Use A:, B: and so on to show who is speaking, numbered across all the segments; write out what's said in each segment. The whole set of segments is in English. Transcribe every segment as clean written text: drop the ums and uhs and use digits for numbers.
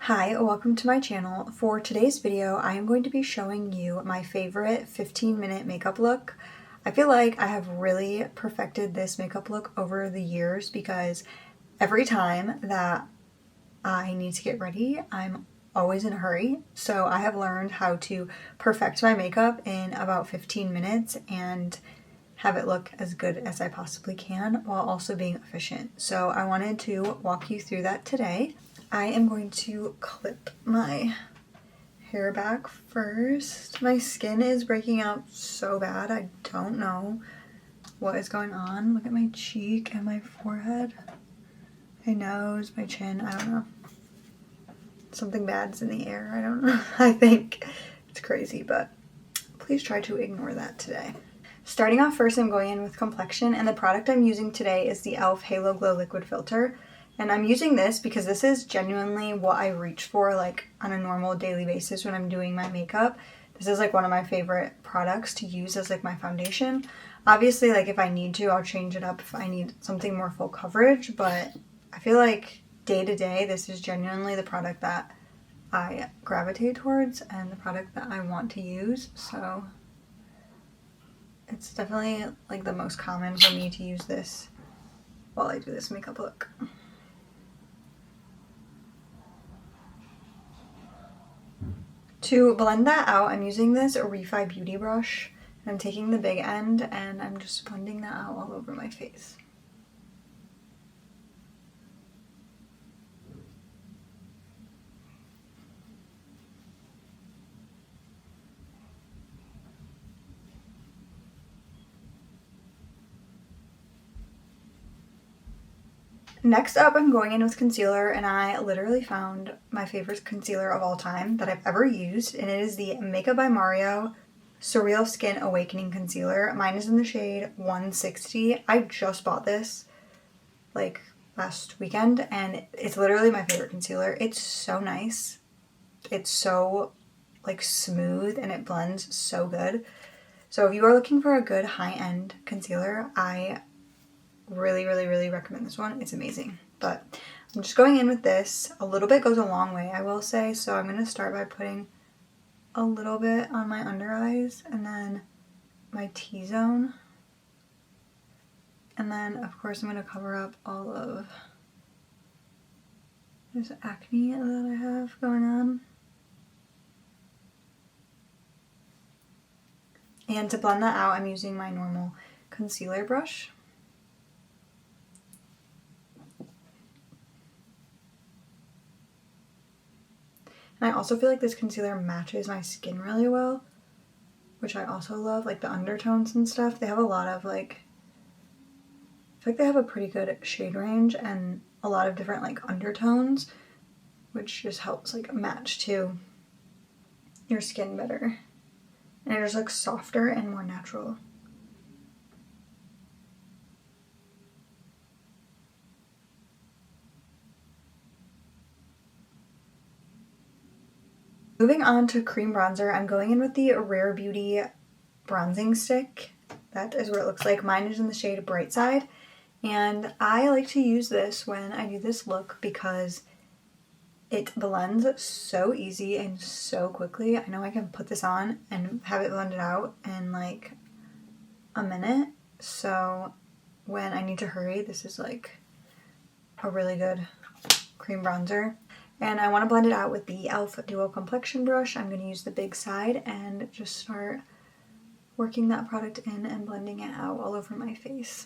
A: Hi, welcome to my channel. For today's video, I am going to be showing you my favorite 15-minute makeup look. I feel like I have really perfected this makeup look over the years because every time that I need to get ready, I'm always in a hurry. So I have learned how to perfect my makeup in about 15 minutes and have it look as good as I possibly can while also being efficient. So I wanted to walk you through that today. I am going to clip my hair back first. My skin is breaking out so bad. I don't know what is going on. Look at my cheek and my forehead, my nose, my chin. I don't know. Something bad's in the air. I don't know. I think it's crazy, but please try to ignore that today. Starting off first, I'm going in with complexion, and the product I'm using today is the e.l.f. Halo Glow Liquid Filter. And I'm using this because this is genuinely what I reach for like on a normal daily basis when I'm doing my makeup. This is like one of my favorite products to use as like my foundation. Obviously, like if I need to, I'll change it up if I need something more full coverage, but I feel like day to day, this is genuinely the product that I gravitate towards and the product that I want to use. So it's definitely like the most common for me to use this while I do this makeup look. To blend that out, I'm using this Hiiii beauty brush. I'm taking the big end and I'm just blending that out all over my face. Next up, I'm going in with concealer, and I literally found my favorite concealer of all time that I've ever used, and it is the Makeup by Mario Surreal Skin Awakening Concealer. Mine is in the shade 160. I just bought this like last weekend, and it's literally my favorite concealer. It's so nice. It's so like smooth, and it blends so good. So if you are looking for a good high-end concealer, I really recommend this one. It's amazing. But I'm just going in with this. A little bit goes a long way, I will say. So I'm going to start by putting a little bit on my under eyes and then my T-zone. And then, of course, I'm going to cover up all of this acne that I have going on. And to blend that out, I'm using my normal concealer brush. And I also feel like this concealer matches my skin really well, which I also love, like the undertones and stuff. They have a lot of like, I feel like they have a pretty good shade range and a lot of different like undertones, which just helps like match to your skin better. And it just looks softer and more natural. Moving on to cream bronzer, I'm going in with the Rare Beauty bronzing stick. That is what it looks like. Mine is in the shade Bright Side, and I like to use this when I do this look because it blends so easy and so quickly. I know I can put this on and have it blended out in like a minute, so when I need to hurry, this is like a really good cream bronzer. And I want to blend it out with the e.l.f. Duo Complexion Brush. I'm going to use the big side and just start working that product in and blending it out all over my face.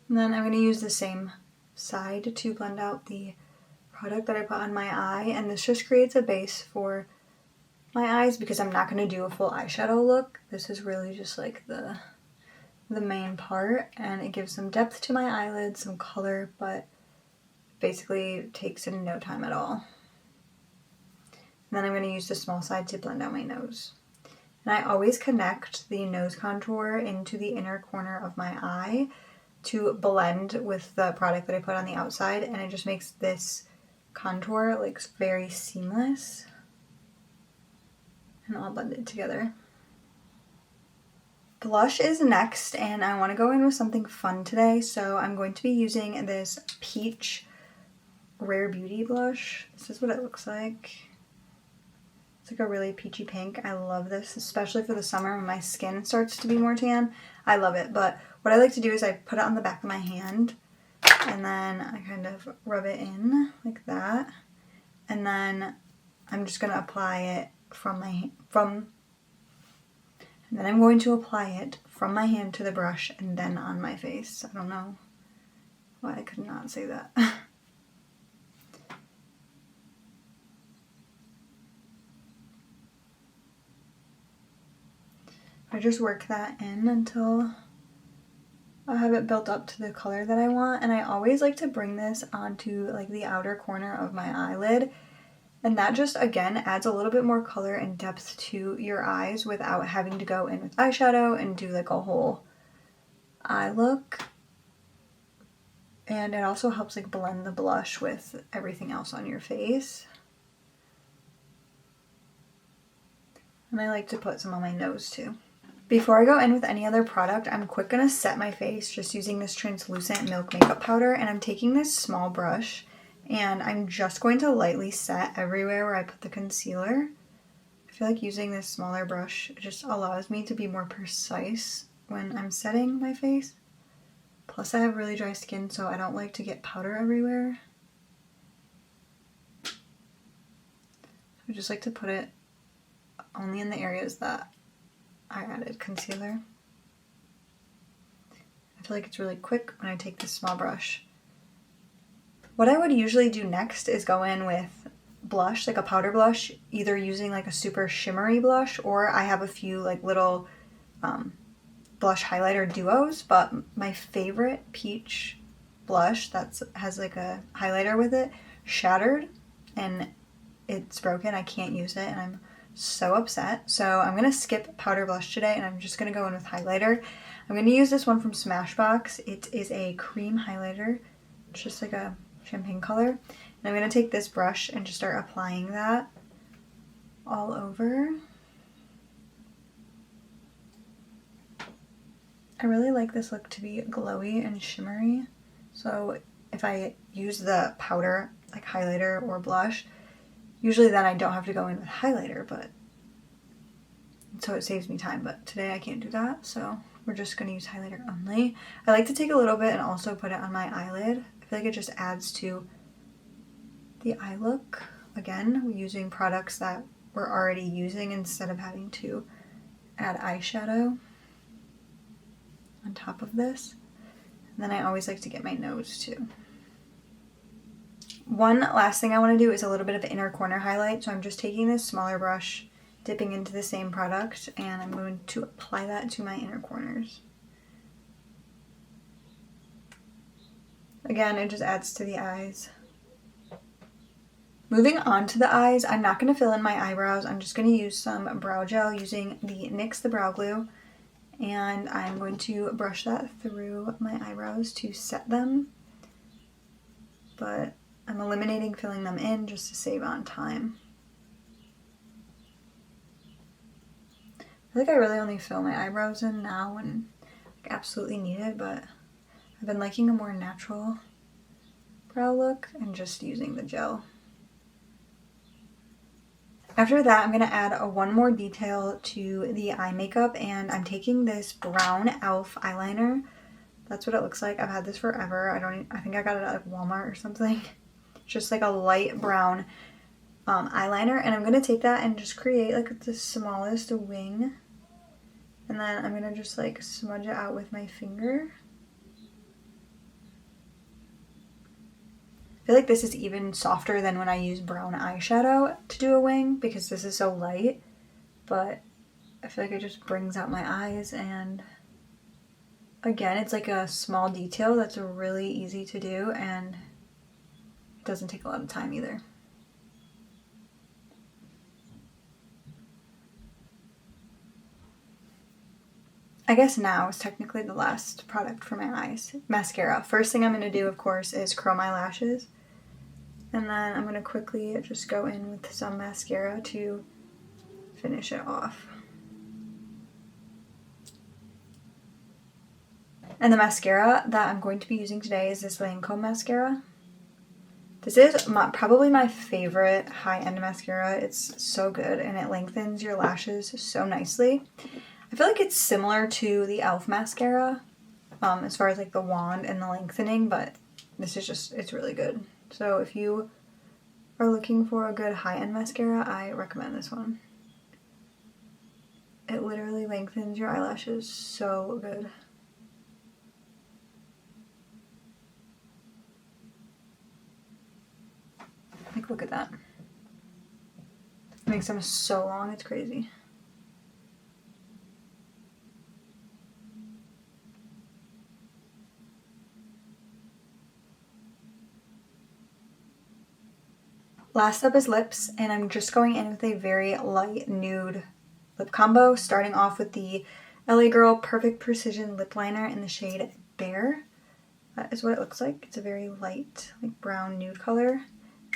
A: And then I'm going to use the same side to blend out the product that I put on my eye, and this just creates a base for my eyes because I'm not going to do a full eyeshadow look. This is really just like the main part, and it gives some depth to my eyelids, some color, but basically takes in no time at all. And then I'm going to use the small side to blend out my nose. And I always connect the nose contour into the inner corner of my eye to blend with the product that I put on the outside, and it just makes this contour like very seamless and all blended together. Blush is next, and I want to go in with something fun today, so I'm going to be using this Peach Rare Beauty blush. This is what it looks like. It's like a really peachy pink. I love this, especially for the summer when my skin starts to be more tan. I love it, but what I like to do is I put it on the back of my hand, and then I kind of rub it in like that, and then I'm just going to apply it and then I'm going to apply it from my hand to the brush and then on my face. I don't know why I could not say that. I just work that in until I have it built up to the color that I want, and I always like to bring this onto like the outer corner of my eyelid, and that just again adds a little bit more color and depth to your eyes without having to go in with eyeshadow and do like a whole eye look. And it also helps like blend the blush with everything else on your face. And I like to put some on my nose too. Before I go in with any other product, I'm quick going to set my face just using this translucent milk makeup powder, and I'm taking this small brush and I'm just going to lightly set everywhere where I put the concealer. I feel like using this smaller brush just allows me to be more precise when I'm setting my face. Plus I have really dry skin, so I don't like to get powder everywhere. I just like to put it only in the areas that I added concealer. I feel like it's really quick when I take this small brush. What I would usually do next is go in with blush, like a powder blush, either using like a super shimmery blush, or I have a few like little blush highlighter duos, but my favorite peach blush that has like a highlighter with it shattered and it's broken. I can't use it and I'm so upset. So I'm going to skip powder blush today and I'm just going to go in with highlighter. I'm going to use this one from Smashbox. It is a cream highlighter. It's just like a champagne color. And I'm going to take this brush and just start applying that all over. I really like this look to be glowy and shimmery. So if I use the powder, like highlighter or blush, usually then I don't have to go in with highlighter, but so it saves me time, but today I can't do that, so we're just going to use highlighter only. I like to take a little bit and also put it on my eyelid. I feel like it just adds to the eye look. Again, we're using products that we're already using instead of having to add eyeshadow on top of this. And then I always like to get my nose too. One last thing I want to do is a little bit of inner corner highlight. So I'm just taking this smaller brush, dipping into the same product, and I'm going to apply that to my inner corners. Again, it just adds to the eyes. Moving on to the eyes, I'm not going to fill in my eyebrows. I'm just going to use some brow gel using the NYX the Brow Glue, and I'm going to brush that through my eyebrows to set them. But I'm eliminating filling them in just to save on time. I feel like I really only fill my eyebrows in now when like, absolutely needed, but I've been liking a more natural brow look and just using the gel. After that, I'm going to add one more detail to the eye makeup, and I'm taking this brown e.l.f. eyeliner. That's what it looks like. I've had this forever. I think I got it at like Walmart or something. Just like a light brown eyeliner, and I'm going to take that and just create like the smallest wing, and then I'm going to just like smudge it out with my finger. I feel like this is even softer than when I use brown eyeshadow to do a wing because this is so light, but I feel like it just brings out my eyes, and again, it's like a small detail that's really easy to do and it doesn't take a lot of time either. I guess now is technically the last product for my eyes. Mascara. First thing I'm going to do, of course, is curl my lashes. And then I'm going to quickly just go in with some mascara to finish it off. And the mascara that I'm going to be using today is this Lancome mascara. This is probably my favorite high-end mascara. It's so good and it lengthens your lashes so nicely. I feel like it's similar to the e.l.f. mascara as far as like the wand and the lengthening, but this is just, it's really good. So if you are looking for a good high-end mascara, I recommend this one. It literally lengthens your eyelashes so good. Like, look at that. It makes them so long, it's crazy. Last up is lips, and I'm just going in with a very light nude lip combo, starting off with the LA Girl Perfect Precision Lip Liner in the shade Bare. That is what it looks like. It's a very light, like brown nude color.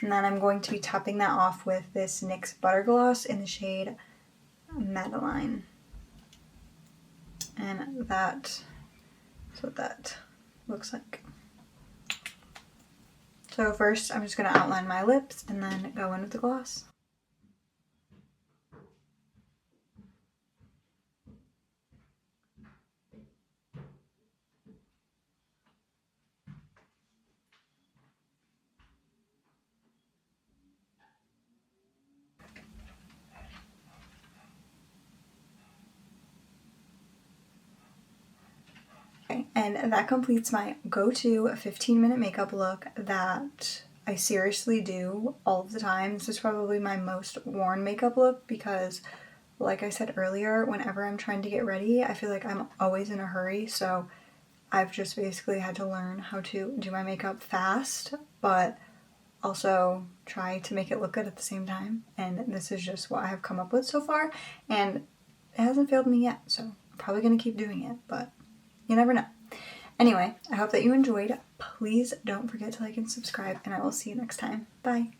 A: And then I'm going to be topping that off with this NYX Butter Gloss in the shade Madeline. And that is what that looks like. So first I'm just going to outline my lips and then go in with the gloss. And that completes my go-to 15-minute makeup look that I seriously do all of the time. This is probably my most worn makeup look because, like I said earlier, whenever I'm trying to get ready, I feel like I'm always in a hurry. So I've just basically had to learn how to do my makeup fast, but also try to make it look good at the same time. And this is just what I have come up with so far. And it hasn't failed me yet, so I'm probably going to keep doing it, but you never know. Anyway, I hope that you enjoyed. Please don't forget to like and subscribe, and I will see you next time. Bye.